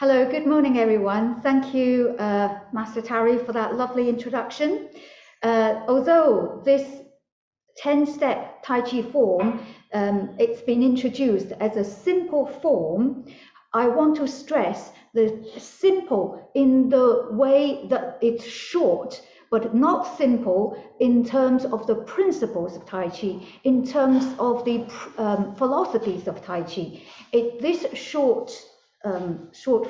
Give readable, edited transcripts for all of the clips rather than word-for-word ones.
Hello, good morning, everyone. Thank you, Master Tari, for that lovely introduction. Although this 10-step Tai Chi form, it's been introduced as a simple form, I want to stress the simple in the way that it's short, but not simple in terms of the principles of Tai Chi, in terms of the philosophies of Tai Chi. This short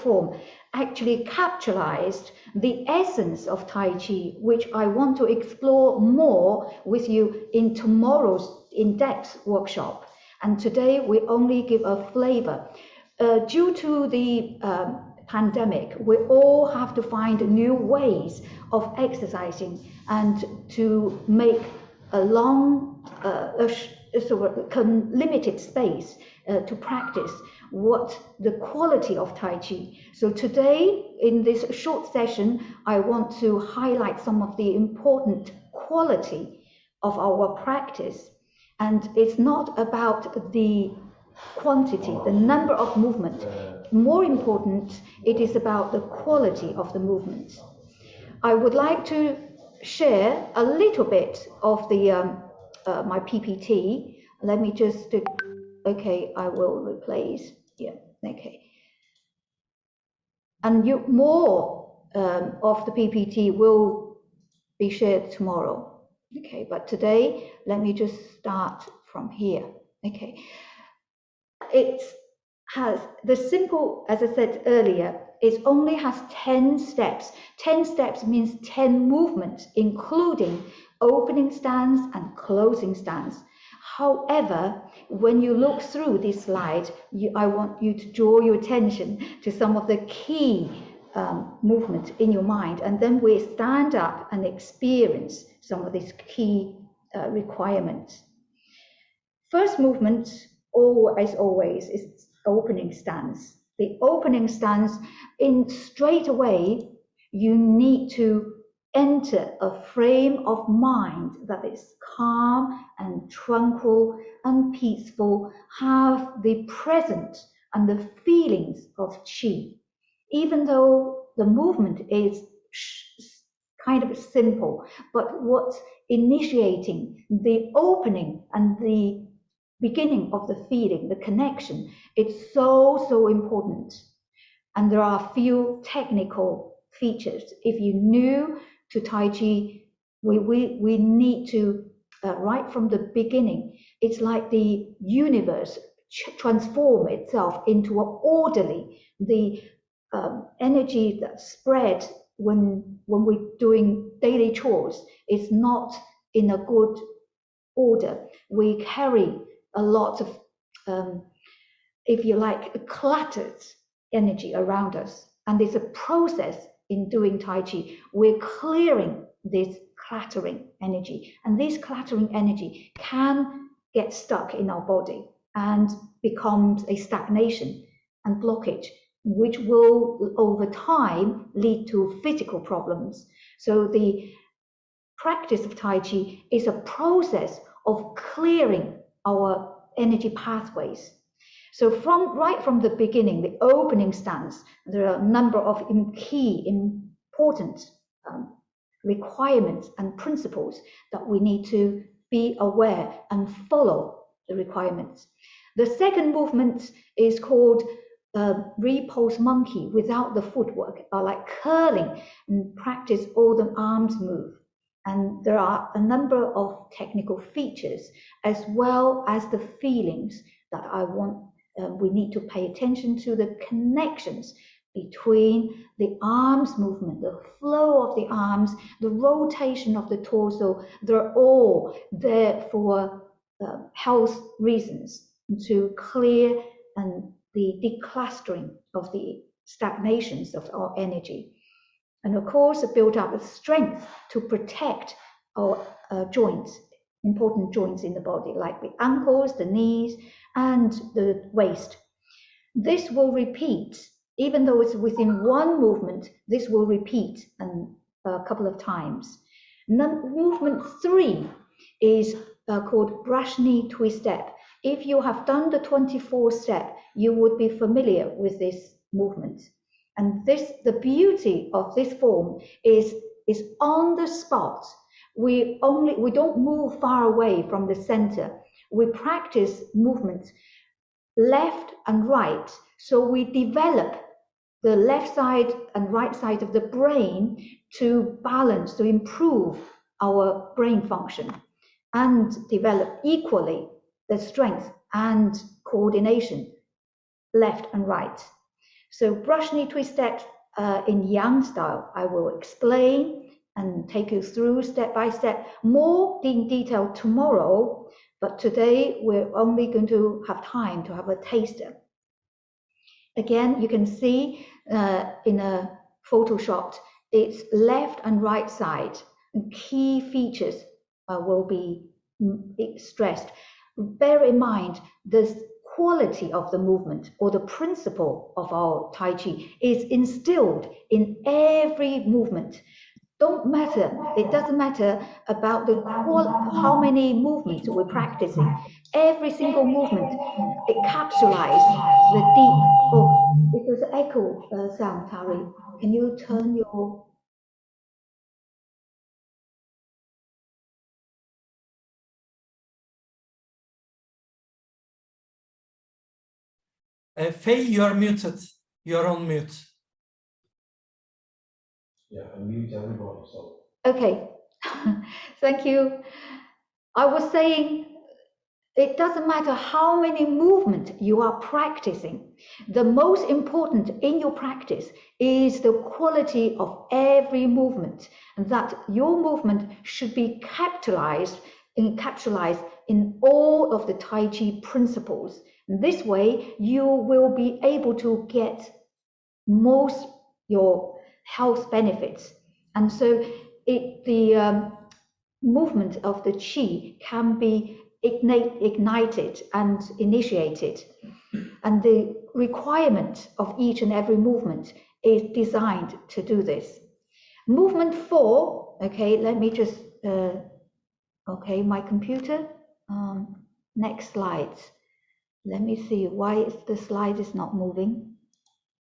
form actually capitalized the essence of Tai Chi, which I want to explore more with you in tomorrow's in-depth workshop. And today we only give a flavor. Due to the pandemic, we all have to find new ways of exercising and to make a sort of limited space to practice what the quality of Tai Chi. So today, in this short session, I want to highlight some of the important quality of our practice. And it's not about the quantity, the number of movements. More important, it is about the quality of the movements. I would like to share a little bit of the my PPT. Let me just, okay, I will replace, yeah, okay. And more of the PPT will be shared tomorrow. Okay, but today, let me just start from here. Okay. It has the simple, as I said earlier, it only has 10 steps. 10 steps means 10 movements, including opening stance and closing stance. However, when you look through this slide, I want you to draw your attention to some of the key movements in your mind, and then we stand up and experience some of these key requirements. First movement, as always, is opening stance. The opening stance, in straight away, you need to enter a frame of mind that is calm and tranquil and peaceful, have the presence and the feelings of qi. Even though the movement is kind of simple, but what's initiating the opening and the beginning of the feeling, the connection, it's so important. And there are a few technical features. If you're new to Tai Chi, we need to, right from the beginning, it's like the universe transform itself into an orderly, the energy that spread when we're doing daily chores is not in a good order. We carry a lot of, if you like, cluttered energy around us. And there's a process in doing Tai Chi. We're clearing this cluttering energy. And this cluttering energy can get stuck in our body and becomes a stagnation and blockage, which will over time lead to physical problems. So the practice of Tai Chi is a process of clearing our energy pathways. So right from the beginning, the opening stance, there are a number of key important requirements and principles that we need to be aware and follow the requirements. The second movement is called repose monkey without the footwork, or like curling, and practice all the arms move. And there are a number of technical features as well as the feelings that we need to pay attention to, the connections between the arms movement, the flow of the arms, the rotation of the torso. They're all there for health reasons, to clear and the declustering of the stagnations of our energy. And of course, build up a strength to protect our joints, important joints in the body, like the ankles, the knees, and the waist. This will repeat, even though it's within one movement, this will repeat a couple of times. Movement 3 is called brush knee twist step. If you have done the 24 step, you would be familiar with this movement. And the beauty of this form is on the spot. We don't move far away from the center. We practice movement left and right. So we develop the left side and right side of the brain to balance, to improve our brain function and develop equally the strength and coordination, left and right. So brush knee twist step in Yang style, I will explain and take you through step by step, more in detail tomorrow, but today we're only going to have time to have a taster. Again, you can see in a Photoshop, it's left and right side. Key features will be stressed. Bear in mind, the quality of the movement or the principle of our Tai Chi is instilled in every movement. It doesn't matter about how many movements we're practicing. Every single movement, it capsulizes the deep. Oh, it was echo sound, Tari. Can you turn your... Faye, you are muted. You are on mute. Yeah, unmute everybody. So. Okay, thank you. I was saying, it doesn't matter how many movements you are practicing. The most important in your practice is the quality of every movement, and that your movement should be capitalized in all of the Tai Chi principles. And this way, you will be able to get most your health benefits. And so the movement of the Qi can be ignited and initiated. And the requirement of each and every movement is designed to do this. Movement 4, okay, let me just, okay, my computer, next slide. Let me see why the slide is not moving.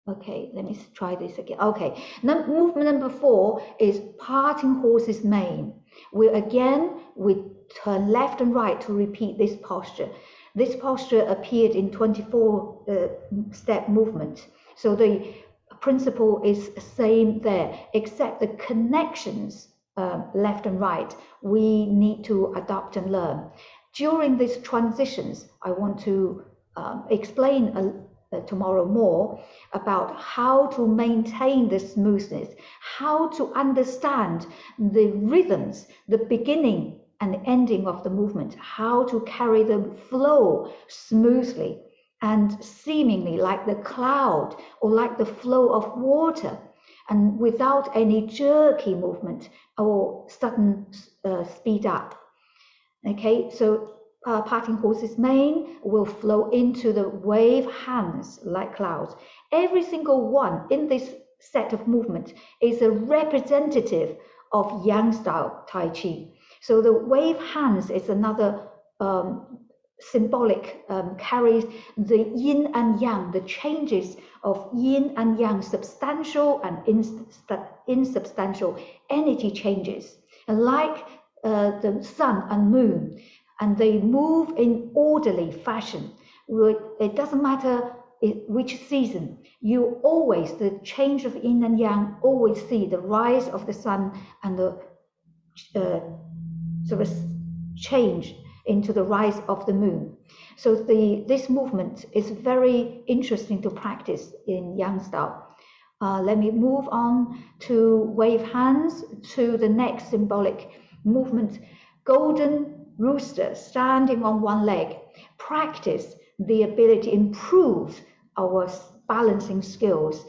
Okay, let me try this again. Okay, now movement number 4 is parting horse's mane. We turn left and right to repeat this posture. This posture appeared in 24 step movement. So the principle is the same there, except the connections left and right, we need to adapt and learn. During these transitions, I want to explain tomorrow more about how to maintain the smoothness, how to understand the rhythms, the beginning and ending of the movement, how to carry the flow smoothly and seemingly like the cloud or like the flow of water, and without any jerky movement or sudden speed up. Okay, so parting horse's mane will flow into the wave hands like clouds. Every single one in this set of movement is a representative of Yang style Tai Chi. So the wave hands is another symbolic, carries the yin and yang, the changes of yin and yang, substantial and insubstantial energy changes. And like the sun and moon, and they move in orderly fashion. It doesn't matter which season, you always, the change of yin and yang, always see the rise of the sun and the sort of change into the rise of the moon. So this movement is very interesting to practice in Yang style. Let me move on to wave hands to the next symbolic movement. Golden rooster standing on one leg. Practice the ability, improve our balancing skills,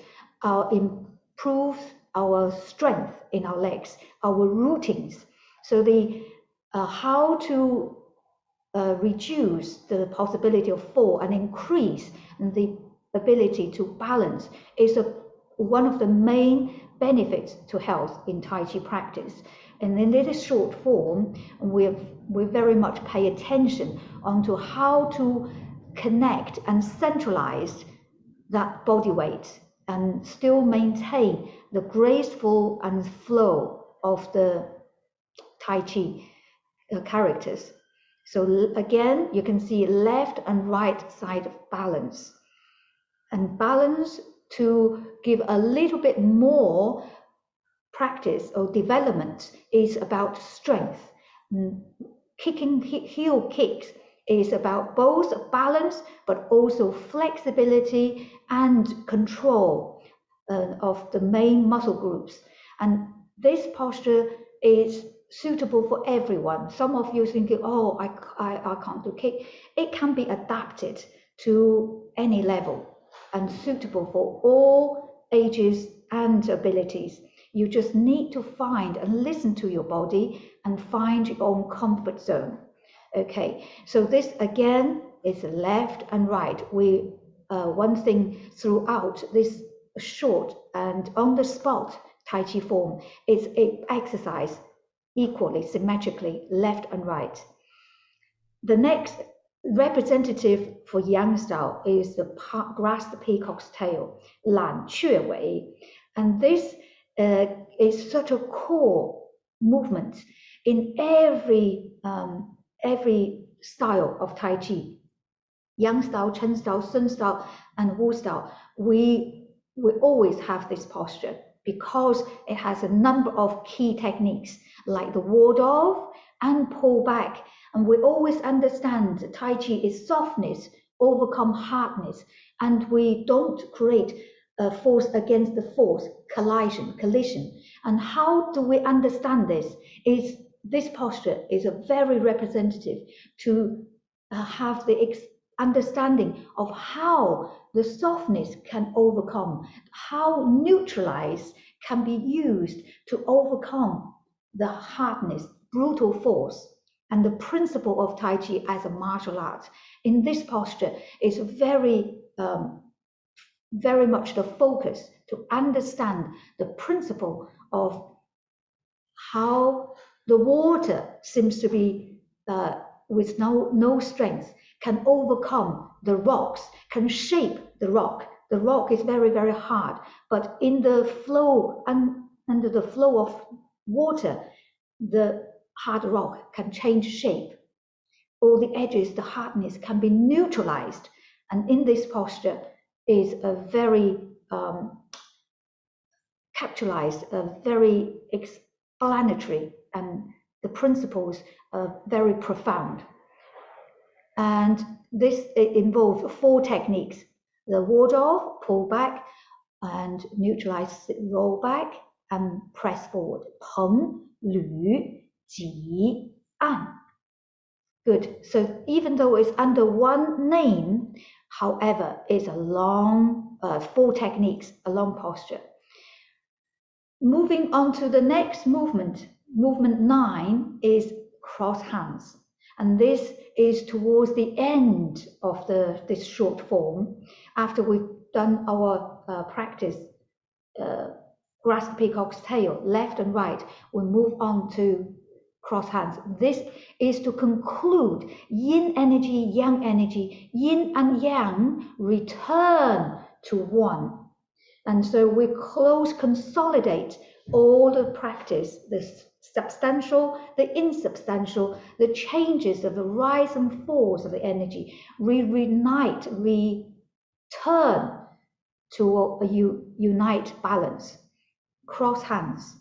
improve our strength in our legs, our routines. So how to reduce the possibility of fall and increase the ability to balance is one of the main benefits to health in Tai Chi practice. And in this short form, we very much pay attention onto how to connect and centralize that body weight and still maintain the graceful and flow of the Tai Chi characters. So again, you can see left and right side of balance. And balance to give a little bit more practice or development is about strength. Kicking heel kicks is about both balance but also flexibility and control of the main muscle groups. And this posture is suitable for everyone. Some of you thinking, oh, I can't do kick. It can be adapted to any level and suitable for all ages and abilities. You just need to find and listen to your body and find your own comfort zone. Okay, so this again is left and right. We one thing throughout this short and on the spot Tai Chi form is a exercise equally symmetrically left and right. The next representative for Yang style is the grasp the peacock's tail, 揽雀尾, and this is such a core movement in every style of Tai Chi. Yang style, Chen style, Sun style, and Wu style. We always have this posture because it has a number of key techniques like the ward off and pull back. And we always understand Tai Chi is softness, overcome hardness, and we don't create a force against the force, collision. And how do we understand this? Is this posture is a very representative to have the understanding of how the softness can overcome, how neutralize can be used to overcome the hardness, brutal force. And the principle of Tai Chi as a martial art in this posture is very much the focus to understand the principle of how the water seems to be with no strength, can overcome the rocks, can shape the rock. The rock is very, very hard, but in the flow, under the flow of water, the hard rock can change shape. All the edges, the hardness can be neutralized. And in this posture is a very capitalized, very explanatory, and the principles are very profound. And this involves 4 techniques: the ward off, pull back, and neutralize, roll back, and press forward. 横, 捋, 挤, 按. Good. So even though it's under one name, however, it's a long 4 techniques, a long posture. Moving on to the next movement, movement 9 is cross hands. And this is towards the end of this short form. After we've done our practice, grasp peacock's tail, left and right, we move on to cross hands. This is to conclude yin energy, yang energy, yin and yang return to one. And so we consolidate all the practice, the substantial, the insubstantial, the changes of the rise and falls of the energy. We reunite, return to a unite balance, cross hands.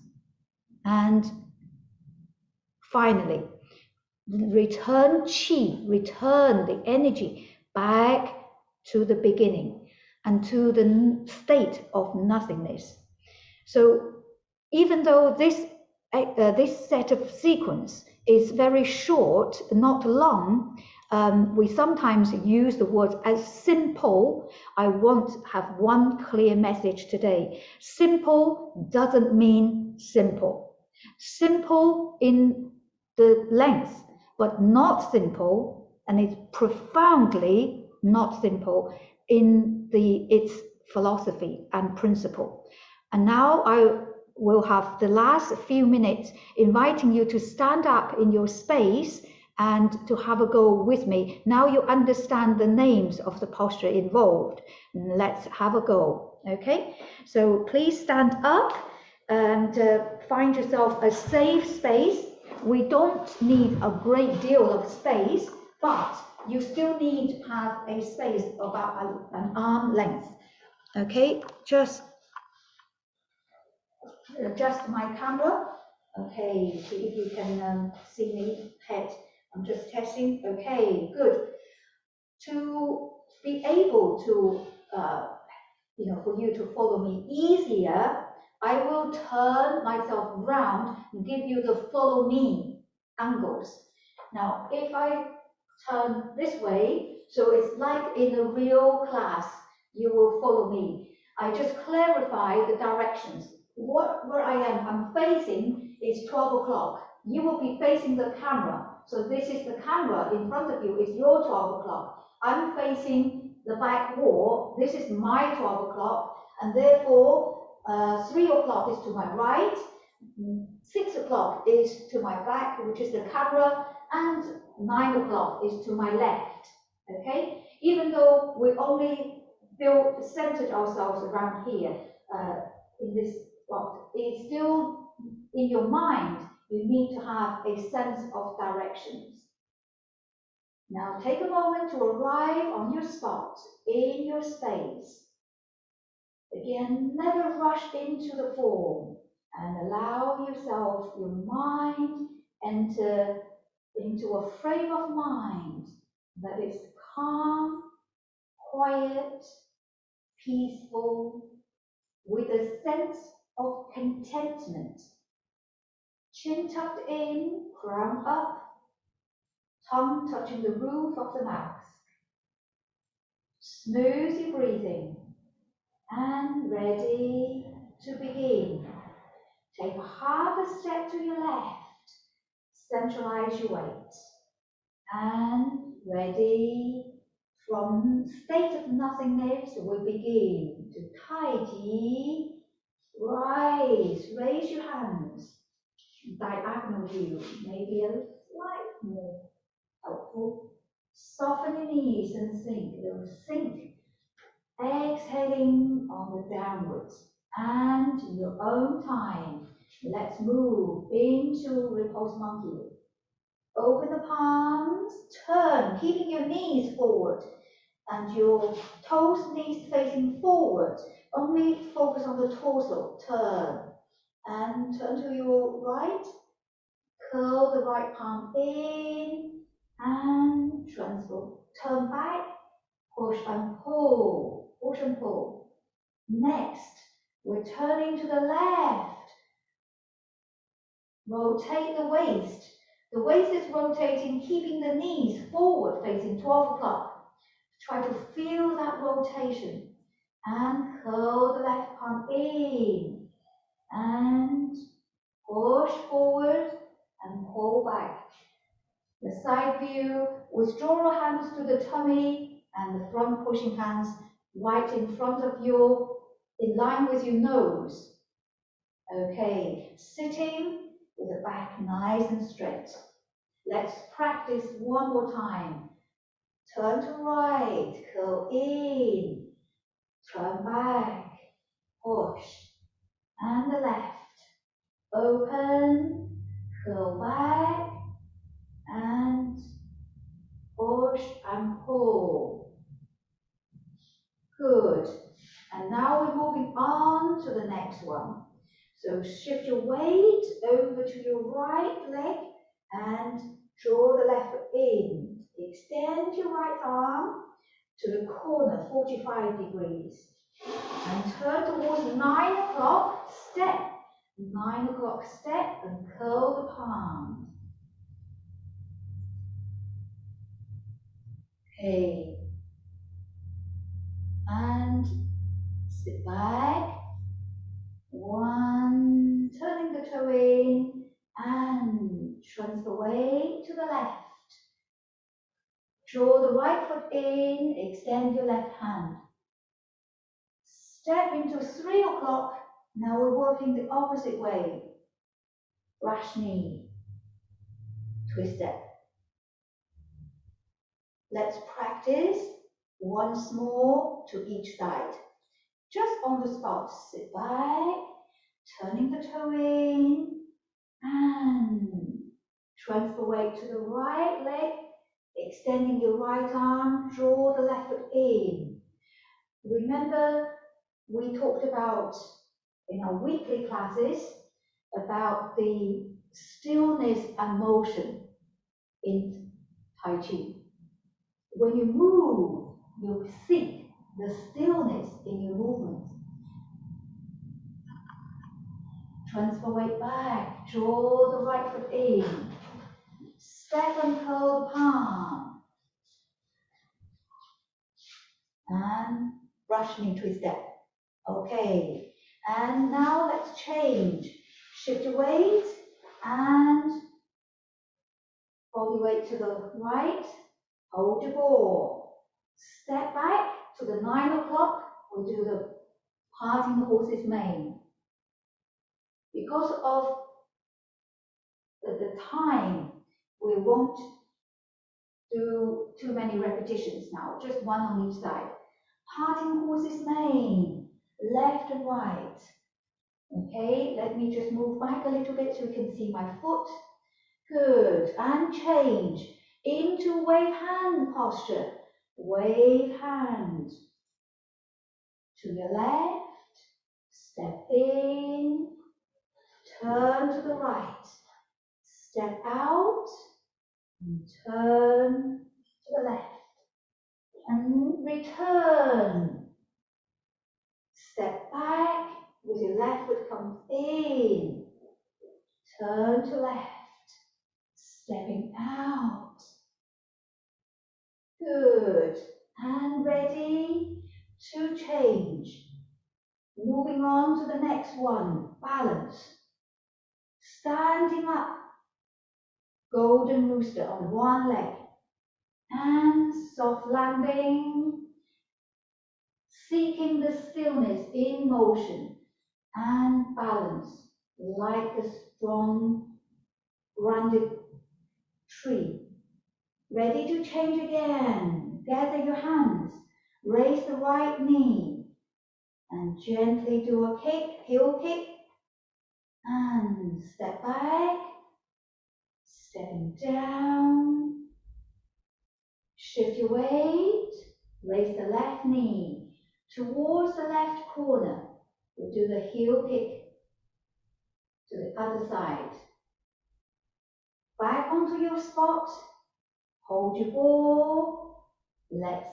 And finally, return qi, return the energy back to the beginning and to the state of nothingness. So even though this set of sequence is very short, not long, we sometimes use the words as simple. I want to have one clear message today. Simple doesn't mean simple. Simple in the length, but not simple, and it's profoundly not simple in its philosophy and principle. And now I will have the last few minutes inviting you to stand up in your space and to have a go with me. Now you understand the names of the posture involved. Let's have a go. Okay, so please stand up and find yourself a safe space. We don't need a great deal of space, but you still need to have a space about an arm length. Okay, just adjust my camera. Okay, see if you can see me head. I'm just testing. Okay, good. To be able to, for you to follow me easier, I will turn myself round and give you the follow me angles. Now, if I turn this way, so it's like in a real class, you will follow me. I just clarify the directions. Where I am, I'm facing is 12 o'clock. You will be facing the camera. So this is the camera in front of you, it's your 12 o'clock. I'm facing the back wall. This is my 12 o'clock, and therefore 3 o'clock is to my right, 6 o'clock is to my back, which is the camera, and 9 o'clock is to my left. Okay, even though we only centered ourselves around here in this spot, it's still in your mind. You need to have a sense of directions. Now take a moment to arrive on your spot in your space. Again, never rush into the form and allow yourself, your mind, enter into a frame of mind that is calm, quiet, peaceful, with a sense of contentment. Chin tucked in, crown up, tongue touching the roof of the mouth. Smooth your breathing and ready to begin. Take half a step to your left, centralize your weight, and ready. From state of nothingness, we begin to Tai Chi. Raise your hands. Diagonal view, maybe a slight more helpful. Soften your knees and sink. Sink. Exhaling on the downwards. And in your own time, let's move into repose monkey. Open the palms, turn, keeping your knees forward and your toes, knees facing forward. Only focus on the torso. Turn and turn to your right. Curl the right palm in and transfer. Turn back, push and pull, push and pull. Next, we're turning to the left. Rotate the waist. The waist is rotating, keeping the knees forward, facing 12 o'clock. Try to feel that rotation. And curl the left palm in. And push forward and pull back. The side view, withdraw your hands to the tummy and the front pushing hands right in front of you, in line with your nose. Okay, sitting with the back nice and straight. Let's practice one more time. Turn to right, curl in, turn back, push, and the left. Open, curl back, and push and pull. Good. And now we're moving on to the next one. So shift your weight over to your right leg and draw the left foot in. Extend your right arm to the corner, 45 degrees. And turn towards 9 o'clock, step. 9 o'clock step and curl the palm. Okay. And sit back. One, turning the toe in and transfer weight to the left. Draw the right foot in, extend your left hand. Step into 3 o'clock. Now we're working the opposite way. Brush knee, twist step. Let's practice once more to each side. just on the spot. Sit back, turning the toe in, and transfer weight to the right leg, extending your right arm, draw the left foot in. Remember, we talked about in our weekly classes about the stillness and motion in Tai Chi. When you move, you seek the stillness in your movement. Transfer weight back, draw the right foot in, step and curl the palm, and brush into a step. Okay, and now let's change. Shift your weight and body weight to the right, hold your ball. Step back to the 9 o'clock, we'll do the parting the horse's mane. Because of the time, we won't do too many repetitions now, just one on each side. Parting horse's mane, left and right. Okay, let me just move back a little bit so you can see my foot. Good, and change into wave hand posture. Wave hand to your left, step in, turn to the right, step out, and turn to the left, and return. Step back with your left foot comes in, turn to left, stepping out. Good, and ready to change. Moving on to the next one, balance. Standing up, golden rooster on one leg, and soft landing, seeking the stillness in motion and balance like a strong, grounded tree. Ready to change again. Gather your hands, raise the right knee, and gently do a kick, heel kick, and step back, stepping down, shift your weight, raise the left knee towards the left corner. We'll do the heel kick to the other side. Back onto your spot, hold your ball, let's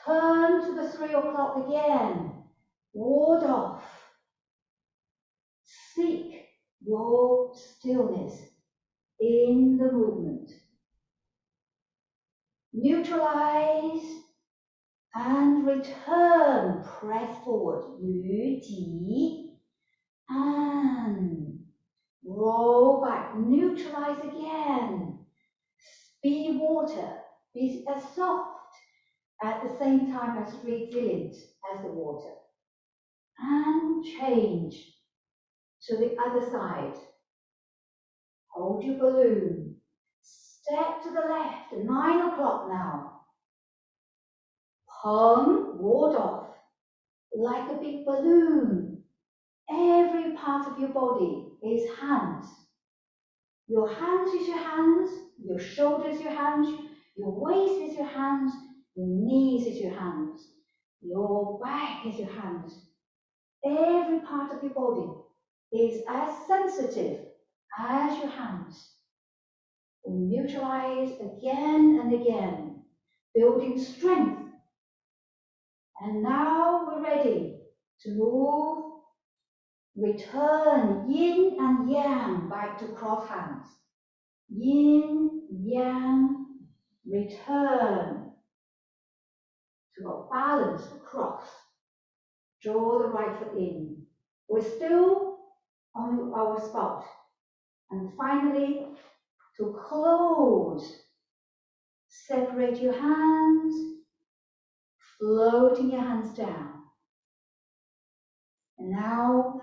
turn to the 3 o'clock again, ward off, seek your stillness in the movement. Neutralize and return, press forward, 捋脊, and roll back, neutralize again. Be water, be as soft at the same time as resilient as the water. And change to the other side. Hold your balloon. Step to the left, 9 o'clock now. Pong, ward off, like a big balloon. Every part of your body is hands. Your hands is your hands, your shoulders your hands, your waist is your hands, your knees is your hands, your back is your hands. Every part of your body is as sensitive as your hands. We neutralize again and again, building strength. And now we're ready to move, return yin and yang back to cross hands. Yin, yang, return to a balanced cross. Draw the right foot in. We're still on our spot. And finally, to close, separate your hands, floating your hands down. And now,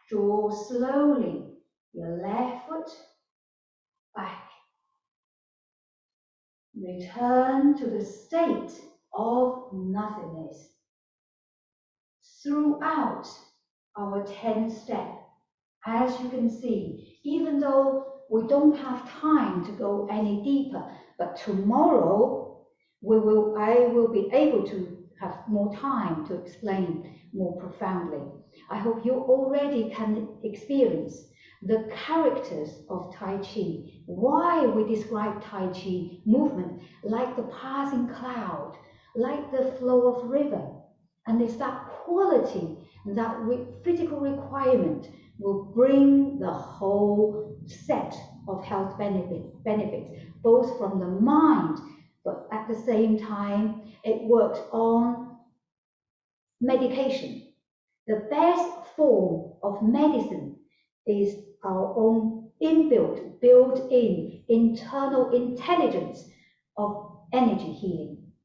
draw slowly your left foot back. Return to the state of nothingness. throughout our 10 step. As you can see, even though we don't have time to go any deeper, but tomorrow I will be able to have more time to explain more profoundly. I hope you already can experience the characters of Tai Chi, why we describe Tai Chi movement like the passing cloud, like the flow of river. And it's that quality, that physical requirement will bring the whole set of health benefits, both from the mind, but at the same time, it works on medication. The best form of medicine is our own built-in internal intelligence of energy healing.